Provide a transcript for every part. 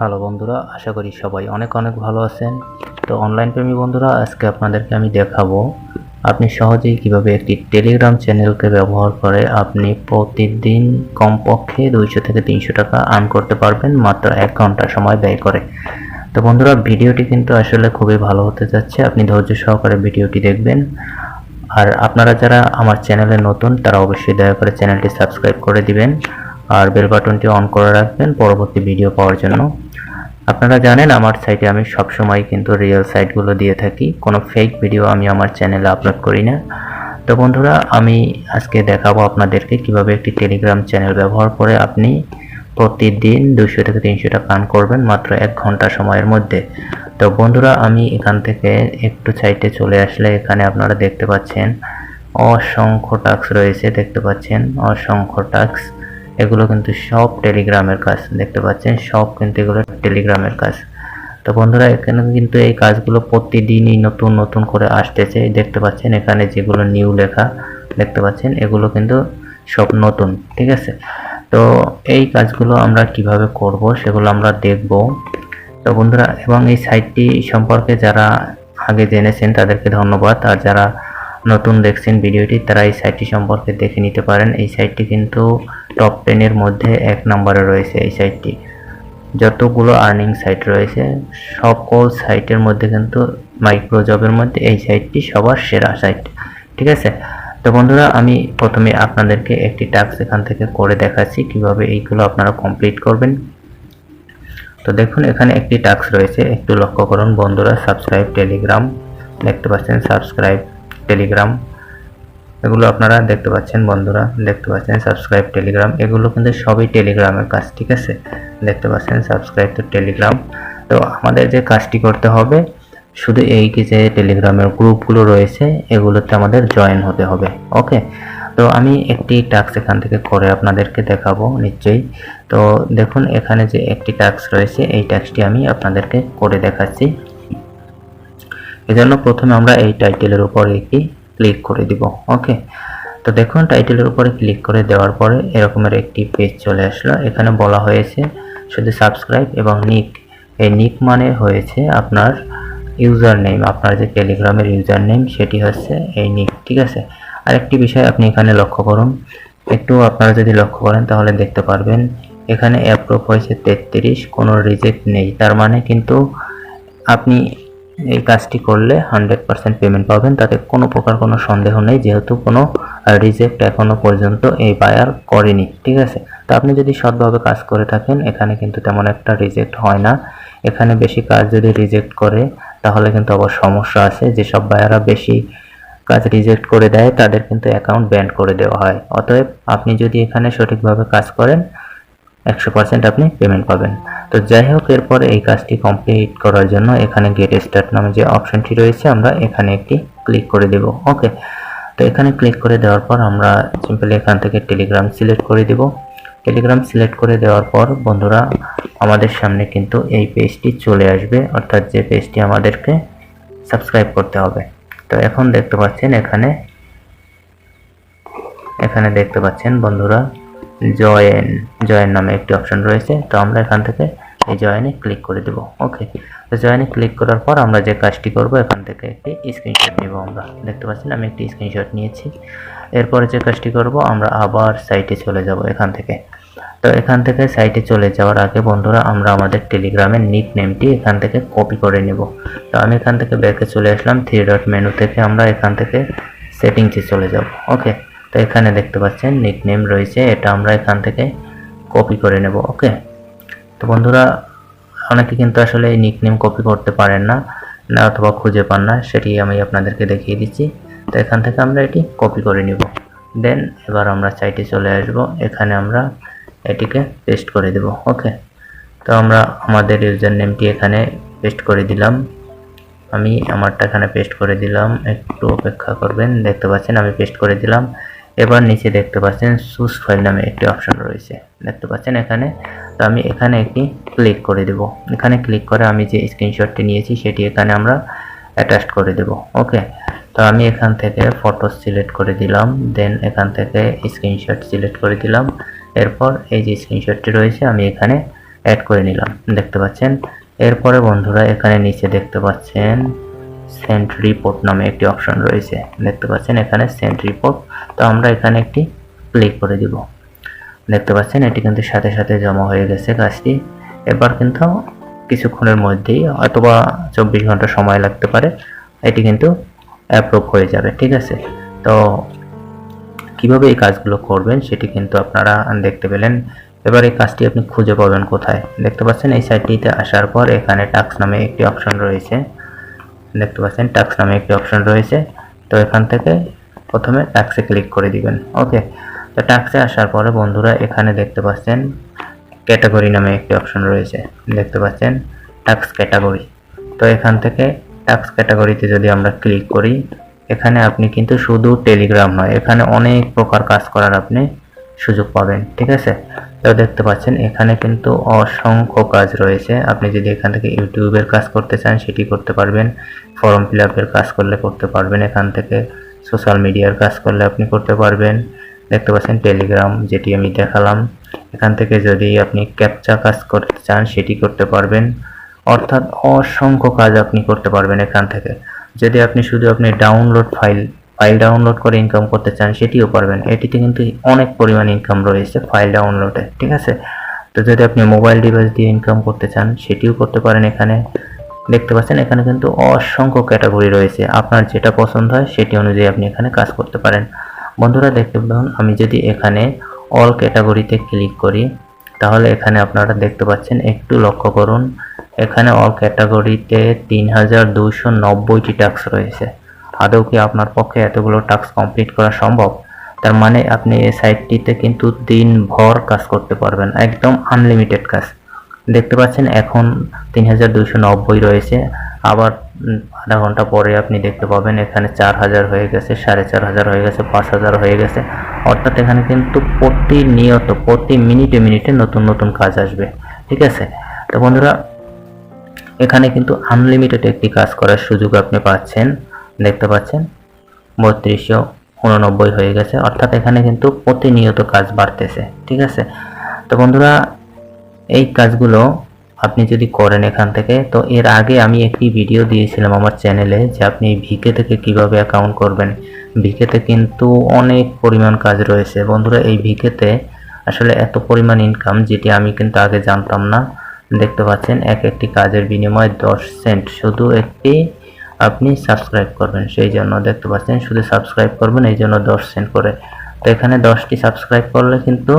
Hello বন্ধুরা, আশা করি সবাই অনেক অনেক ভালো আছেন। তো অনলাইন প্রেমী বন্ধুরা, আজকে আপনাদেরকে আমি দেখাবো আপনি সহজেই কিভাবে একটি টেলিগ্রাম চ্যানেলকে ব্যবহার করে আপনি প্রতিদিন কমপক্ষে 200 থেকে 300 টাকা আর্ন করতে পারবেন মাত্র 1 ঘন্টা সময় ব্যয় করে। তো বন্ধুরা, ভিডিওটি কিন্তু আসলে খুবই ভালো হতে যাচ্ছে, আপনি ধৈর্য সহকারে ভিডিওটি দেখবেন। আর আপনারা যারা আমার চ্যানেলে নতুন তারা অবশ্যই দয়া করে চ্যানেলটি সাবস্ক্রাইব করে দিবেন আর বেল বাটনটি অন করে রাখবেন পরবর্তী ভিডিও পাওয়ার জন্য। আপনারা জানেন আমার সাইটে আমি সবসময় কিন্তু রিয়েল সাইটগুলো দিয়ে থাকি, কোনো ফেক ভিডিও আমি আমার চ্যানেলে আপলোড করি না। তো বন্ধুরা, আমি আজকে দেখাবো আপনাদেরকে কিভাবে একটি টেলিগ্রাম চ্যানেল ব্যবহার করে আপনি প্রতিদিন 200 থেকে 300 টাকা আর্ন করবেন মাত্র 1 ঘন্টা সময়ের মধ্যে। তো বন্ধুরা, আমি এখান থেকে একটু সাইটে চলে আসলে এখানে আপনারা দেখতে পাচ্ছেন অসংখ্য টাস্ক রয়েছে, দেখতে পাচ্ছেন অসংখ্য টাস্ক। এগুলো কিন্তু সব টেলিগ্রামের কাজ, দেখতে পাচ্ছেন সব কিন্তু এগুলো টেলিগ্রামের কাজ। তো বন্ধুরা, এখানে কিন্তু এই কাজগুলো প্রতিদিনই নতুন নতুন করে আসতেছে, দেখতে পাচ্ছেন এখানে যেগুলো নিউ লেখা দেখতে পাচ্ছেন এগুলো কিন্তু সব নতুন, ঠিক আছে। তো এই কাজগুলো আমরা কিভাবে করব সেগুলো আমরা দেখব। তো বন্ধুরা, এবং এই সাইটটি সম্পর্কে যারা আগে জেনেছেন তাদেরকে ধন্যবাদ, আর যারা নতুন দেখছেন ভিডিওটি তারা এই সাইটটি সম্পর্কে দেখে নিতে পারেন। এই সাইটটি কিন্তু টপ 10 এর মধ্যে 1 নম্বরে রয়েছে। এই সাইটটি যতগুলো আর্নিং সাইট রয়েছে সকল সাইটের মধ্যে কিন্তু মাইক্রো জবের মধ্যে এই সাইটটি সবার সেরা সাইট, ঠিক আছে। তো বন্ধুরা, আমি প্রথমে আপনাদেরকে একটি টাস্ক এখান থেকে করে দেখাচ্ছি কিভাবে এইগুলো আপনারা কমপ্লিট করবেন। তো দেখুন এখানে একটি টাস্ক রয়েছে, একটু লক্ষ্য করুন বন্ধুরা। সাবস্ক্রাইব টেলিগ্রাম, দেখতে পাচ্ছেন সাবস্ক্রাইব টেলিগ্রাম, এগুলো আপনারা দেখতে পাচ্ছেন বন্ধুরা, দেখতে পাচ্ছেন সাবস্ক্রাইব টেলিগ্রাম, এগুলো কিন্তু সবই টেলিগ্রামের কাজ, ঠিক আছে। দেখতে পাচ্ছেন সাবস্ক্রাইব টু টেলিগ্রাম। তো আমাদের যে কাজটি করতে হবে শুধু এই যে টেলিগ্রামের গ্রুপগুলো রয়েছে এগুলোতে আমাদের জয়েন হতে হবে, ওকে। তো আমি একটি টাস্ক এখান থেকে করে আপনাদেরকে দেখাবো নিশ্চয়ই। তো দেখুন এখানে যে একটি টাস্ক রয়েছে এই টাস্কটি আমি আপনাদেরকে করে দেখাচ্ছি। এজন্য প্রথমে আমরা এই টাইটেলের উপরে একটি ক্লিক করে দিব, ওকে। তো দেখুন টাইটেলের উপরে ক্লিক করে দেওয়ার পরে এরকমের একটি পেজ চলে আসলো। এখানে বলা হয়েছে শুধু সাবস্ক্রাইব এবং নিক। এই নিক মানে হয়েছে আপনার ইউজার নেম, আপনার যে টেলিগ্রামের ইউজার নেম সেটি হচ্ছে এই নিক, ঠিক আছে। আরেকটি বিষয় আপনি এখানে লক্ষ্য করুন, একটু আপনারা যদি লক্ষ্য করেন তাহলে দেখতে পারবেন এখানে অ্যাপ্রুভ হয়েছে 33, কোনো রিজেক্ট নেই। তার মানে কিন্তু আপনি এই কাজটি করলে 100% পেমেন্ট পাবেন, তাতে কোনো প্রকার কোনো সন্দেহ নেই, যেহেতু কোনো রিজেক্ট এখনো পর্যন্ত এই বায়ার করেনি, ঠিক আছে। তো আপনি যদি সৎভাবে কাজ করে থাকেন এখানে কিন্তু তেমন একটা রিজেক্ট হয় না। এখানে বেশি কাজ যদি রিজেক্ট করে তাহলে কিন্তু আবার সমস্যা আছে, যেসব বায়াররা বেশি কাজ রিজেক্ট করে দেয় তাদের কিন্তু অ্যাকাউন্ট ব্যান করে দেওয়া হয়। অতএব আপনি যদি এখানে সঠিকভাবে কাজ করেন 100% আপনি পেমেন্ট পাবেন। তো যাই হোক, এরপরে এই কাজটি কমপ্লিট করার জন্য এখানে গেট স্টার্ট নামে যে অপশনটি রয়েছে আমরা এখানে একটি ক্লিক করে দেব, ওকে। তো এখানে ক্লিক করে দেওয়ার পর আমরা সিম্পলি এখান থেকে টেলিগ্রাম সিলেক্ট করে দেব। টেলিগ্রাম সিলেক্ট করে দেওয়ার পর বন্ধুরা আমাদের সামনে কিন্তু এই পেজটি চলে আসবে, অর্থাৎ যে পেজটি আমাদেরকে সাবস্ক্রাইব করতে হবে। তো এখন দেখতে পাচ্ছেন এখানে দেখতে পাচ্ছেন বন্ধুরা জয়েন নামে একটি অপশন রয়েছে। তো আমরা এখান থেকে এই জয়েনে ক্লিক করে দেব, ওকে। তো জয়েনে ক্লিক করার পর আমরা যে কাজটি করব এখান থেকে একটি স্ক্রিনশট নেব। আমরা দেখতে পাচ্ছেন আমি একটি স্ক্রিনশট নিয়েছি। এরপরে যে কাজটি করব আমরা আবার সাইটে চলে যাব এখান থেকে। তো এখান থেকে সাইটে চলে যাওয়ার আগে বন্ধুরা আমরা আমাদের টেলিগ্রামের নিক নেমটি এখান থেকে কপি করে নেব। তো আমি এখান থেকে ব্যাকে চলে আসলাম, 3 ডট মেনু থেকে আমরা এখান থেকে সেটিংসে চলে যাব, ওকে। তো এখানে দেখতে পাচ্ছেন নিক নেম রয়েছে, এটা আমরা এখান থেকে কপি করে নেব, ওকে। তো বন্ধুরা, অনেকে কিন্তু আসলে এই নিক নেম কপি করতে পারেন না অথবা খুঁজে পান না, সেটি আমি আপনাদেরকে দেখিয়ে দিচ্ছি। তো এখান থেকে আমরা এটি কপি করে নিব। দেন এবার আমরা সাইটে চলে আসব, এখানে আমরা এটিকে পেস্ট করে দেব, ওকে। তো আমরা আমাদের ইউজার নেমটি এখানে পেস্ট করে দিলাম, আমি আমারটা এখানে পেস্ট করে দিলাম, একটু অপেক্ষা করবেন। দেখতে পাচ্ছেন আমি পেস্ট করে দিলাম। এবার নিচে দেখতে পাচ্ছেন চুজ ফাইল নামে একটি অপশন রয়েছে, দেখতে পাচ্ছেন এখানে। তো আমি এখানে একটি ক্লিক করে দেব। এখানে ক্লিক করে আমি যে স্ক্রিনশটটি নিয়েছি সেটি এখানে আমরা অ্যাটাচ করে দেব, ওকে। তো আমি এখান থেকে ফটো সিলেক্ট করে দিলাম, দেন এখান থেকে স্ক্রিনশট সিলেক্ট করে দিলাম। এরপর এই যে স্ক্রিনশটটি রয়েছে আমি এখানে অ্যাড করে নিলাম, দেখতে পাচ্ছেন। এরপরে বন্ধুরা এখানে নিচে দেখতে পাচ্ছেন সেন্ড রিপোর্ট নামে একটি অপশন রয়েছে, দেখতে পাচ্ছেন এখানে সেন্ড রিপোর্ট। তো আমরা এখানে একটি ক্লিক করে দিব, দেখতে পাচ্ছেন এটি কিন্তু সাথে সাথে জমা হয়ে গেছে কাজটি। এবার কিন্তু কিছুক্ষণের মধ্যেই অথবা 24 ঘন্টা সময় লাগতে পারে, এটি কিন্তু অ্যাপ্রুভ হয়ে যাবে, ঠিক আছে। তো কিভাবে এই কাজগুলো করবেন সেটি কিন্তু আপনারা দেখতে পেলেন। এবার এই কাজটি আপনি খুঁজে পাবেন কোথায়, দেখতে পাচ্ছেন এই সাইটটিতে আসার পর এখানে টাস্ক নামে একটি অপশন রয়েছে, দেখতে পাচ্ছেন টাস্ক নামে একটি অপশন রয়েছে। তো এখান থেকে প্রথমে টাস্কে ক্লিক করে দিবেন। ওকে, তো টাস্কে আসার পরে বন্ধুরা এখানে দেখতে পাচ্ছেন ক্যাটাগরি নামে একটি অপশন রয়েছে, দেখতে পাচ্ছেন টাস্ক ক্যাটাগরি। তো এখান থেকে টাস্ক ক্যাটাগরিতে যদি আমরা ক্লিক করি, এখানে আপনি কিন্তু শুধু টেলিগ্রাম নয়, এখানে অনেক প্রকার কাজ করার আপনি সুযোগ পাবেন, ঠিক আছে। তো দেখতে পাচ্ছেন এখানে কিন্তু অসংখ্য কাজ রয়েছে। আপনি যদি এখান থেকে ইউটিউবের কাজ করতে চান সেটি করতে পারবেন, ফর্ম ফিল আপের কাজ করলে করতে পারবেন, এখান থেকে সোশ্যাল মিডিয়ার কাজ করলে আপনি করতে পারবেন, দেখতে পাচ্ছেন টেলিগ্রাম যেটি আমি দেখালাম। এখান থেকে যদি আপনি ক্যাপচা কাজ করতে চান সেটি করতে পারবেন, অর্থাৎ অসংখ্য কাজ আপনি করতে পারবেন এখান থেকে। যদি আপনি শুধু ডাউনলোড ফাইল ডাউনলোড করে ইনকাম করতে চান সেটিও পারবেন, এটিতে কিন্তু অনেক পরিমাণ ইনকাম রয়েছে ফাইল ডাউনলোডে, ঠিক আছে। তো যদি আপনি মোবাইল ডিভাইস দিয়ে ইনকাম করতে চান সেটিও করতে পারেন। এখানে দেখতে পাচ্ছেন এখানে কিন্তু অসংখ্য ক্যাটাগরি রয়েছে, আপনার যেটা পছন্দ হয় সেটি অনুযায়ী আপনি এখানে কাজ করতে পারেন। বন্ধুরা দেখতে পাবেন আমি যদি এখানে অল ক্যাটাগরিতে ক্লিক করি, তাহলে এখানে আপনারা দেখতে পাচ্ছেন, একটু লক্ষ্য করুন, এখানে অল ক্যাটাগরিতে 3290টি টাস্ক রয়েছে। আদৌ কি আপনার পক্ষে এতগুলো টাস্ক কমপ্লিট করা সম্ভব? তার মানে আপনি এই সাইটটিতে কিন্তু দিনভর কাজ করতে পারবেন, একদম আনলিমিটেড কাজ। দেখতে পাচ্ছেন এখন 3290 রয়েছে, আবার আধা ঘন্টা পরে আপনি দেখতে পাবেন এখানে 4000 হয়ে গেছে, 4500 হয়ে গেছে, 5000 হয়ে গেছে। অর্থাৎ এখানে কিন্তু প্রতিনিয়ত প্রতি মিনিটে মিনিটে নতুন নতুন কাজ আসবে, ঠিক আছে। তো বন্ধুরা এখানে কিন্তু আনলিমিটেড একটি কাজ করার সুযোগ আপনি পাচ্ছেন, দেখতে পাচ্ছেন 3289 হয়ে গেছে, অর্থাৎ এখানে কিন্তু প্রতিনিয়ত কাজ বাড়তেছে, ঠিক আছে। তো বন্ধুরা এই কাজগুলো আপনি যদি করেন এখান থেকে, তো এর আগে আমি একটি ভিডিও দিয়েছিলাম আমার চ্যানেলে যে আপনি ভিকে থেকে কিভাবে অ্যাকাউন্ট করবেন। ভিকেতে কিন্তু অনেক পরিমাণ কাজ রয়েছে বন্ধুরা, এই ভিকেতে আসলে এত পরিমাণ ইনকাম যেটি আমি কিন্তু আগে জানতাম না। দেখতে পাচ্ছেন একটি কাজের বিনিময়ে 10 সেন্ট, শুধু একটি আপনি সাবস্ক্রাইব করবেন সেই জন্য, দেখতে পাচ্ছেন শুধু সাবস্ক্রাইব করবেন এই জন্য 10 সেন্ট করে। তো এখানে 10টি সাবস্ক্রাইব করলে কিন্তু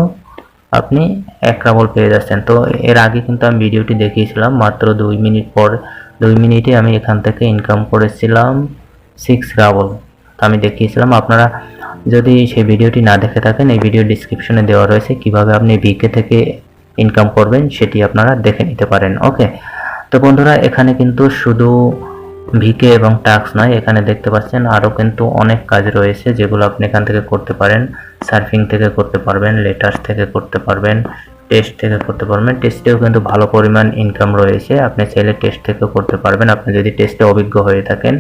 আপনি 1 রাবল পেয়ে যাচ্ছেন। তো এর আগে কিন্তু আমি ভিডিওটি দেখিয়েছিলাম, মাত্র 2 মিনিট পর 2 মিনিটে আমি এখান থেকে ইনকাম করেছিলাম 6 রাবল। তো আমি দেখিয়েছিলাম, আপনারা যদি সেই ভিডিওটি না দেখে থাকেন এই ভিডিও ডিসক্রিপশনে দেওয়া রয়েছে, কিভাবে আপনি ভিকে থেকে ইনকাম করবেন সেটি আপনারা দেখে নিতে পারেন। ওকে, তো বন্ধুরা এখানে কিন্তু শুধু ভিকে এবং টাস্ক নয়, এখানে দেখতে পাচ্ছেন আরও কিন্তু অনেক কাজ রয়েছে যেগুলো আপনি এখান থেকে করতে পারেন। সার্ফিং থেকে করতে পারবেন, লেটার্স থেকে করতে পারবেন, টেস্ট থেকে করতে পারবেন। টেস্টেও কিন্তু ভালো পরিমাণ ইনকাম রয়েছে, আপনি চাইলে টেস্ট থেকেও করতে পারবেন আপনি যদি টেস্টে অভিজ্ঞ হয়ে থাকেন।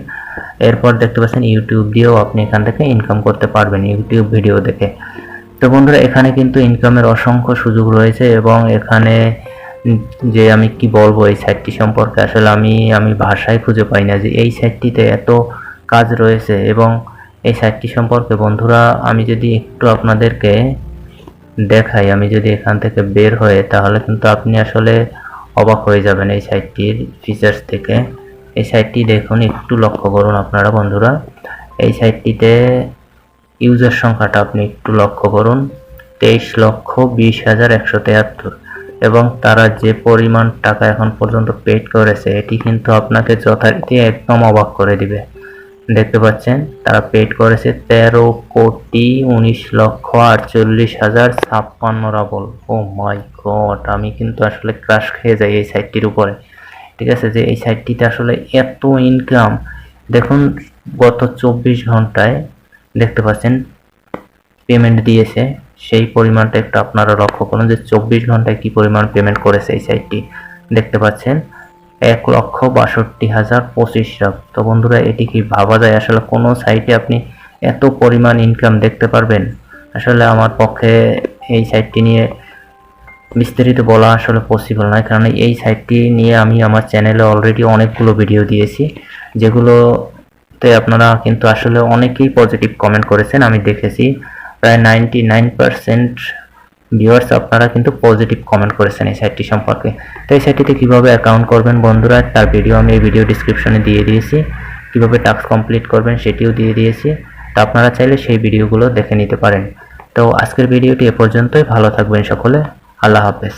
এরপর দেখতে পাচ্ছেন ইউটিউব দিয়েও আপনি এখান থেকে ইনকাম করতে পারবেন, ইউটিউব ভিডিও দেখে। তো বন্ধুরা এখানে কিন্তু ইনকামের অসংখ্য সুযোগ রয়েছে, এবং এখানে যে আমি কি বলবো এই সাইটটি সম্পর্কে, আসলে আমি ভাষায় খুঁজে পাই না যে এই সাইটটিতে এত কাজ রয়েছে। এবং এই সাইটটি সম্পর্কে বন্ধুরা আমি যদি একটু আপনাদেরকে দেখাই, আমি যদি এখান থেকে বের হয়ে, তাহলে কিন্তু আপনি আসলে অবাক হয়ে যাবেন এই সাইটটির ফিচার্স থেকে। এই সাইটটি দেখুন, একটু লক্ষ্য করুন আপনারা বন্ধুরা, এই সাইটটিতে ইউজার সংখ্যাটা আপনি একটু লক্ষ্য করুন, 23,20,173, এবং তারা যে পরিমাণ টাকা এখন পর্যন্ত পেড করেছে এটি কিন্তু আপনাকে যথারীতি একদম অবাক করে দিবে। দেখতে পাচ্ছেন তারা পেড করেছে 13,19,48,056 রাবল। ও মাই গড, আমি কিন্তু আসলে ক্রাশ খেয়ে যাই এই সাইটটির উপরে, ঠিক আছে, যে এই সাইটটিতে আসলে এত ইনকাম। দেখুন গত 24 ঘন্টায় দেখতে পাচ্ছেন পেমেন্ট দিয়েছে, সেই পরিমাণটা একটু আপনারা লক্ষ্য করুন যে 24 ঘন্টায় কি পরিমাণ পেমেন্ট করেছে এই সাইটটি। দেখতে পাচ্ছেন 1,62,025 টাকা। তো বন্ধুরা এটি কি ভাবা যায় আসলে কোনো সাইটে আপনি এত পরিমাণ ইনকাম দেখতে পারবেন? আসলে আমার পক্ষে এই সাইটটি নিয়ে বিস্তারিত বলা আসলে পসিবল নয়, কারণ এই সাইটটি নিয়ে আমি আমার চ্যানেলে অলরেডি অনেকগুলো ভিডিও দিয়েছি, যেগুলোতে আপনারা কিন্তু আসলে অনেকেই পজিটিভ কমেন্ট করেছেন। আমি দেখেছি প্রায় 99% ভিউয়ার্স আপনারা কিন্তু পজিটিভ কমেন্ট করেছেন এই সাইটটি সম্পর্কে। তো এই সাইটটিতে কীভাবে অ্যাকাউন্ট করবেন বন্ধুরা, তার ভিডিও আমি এই ভিডিও ডিসক্রিপশনে দিয়ে দিয়েছি। কীভাবে টাস্ক কমপ্লিট করবেন সেটিও দিয়ে দিয়েছি, তো আপনারা চাইলে সেই ভিডিওগুলো দেখে নিতে পারেন। তো আজকের ভিডিওটি এ পর্যন্তই। ভালো থাকবেন সকলে। আল্লাহ হাফেজ।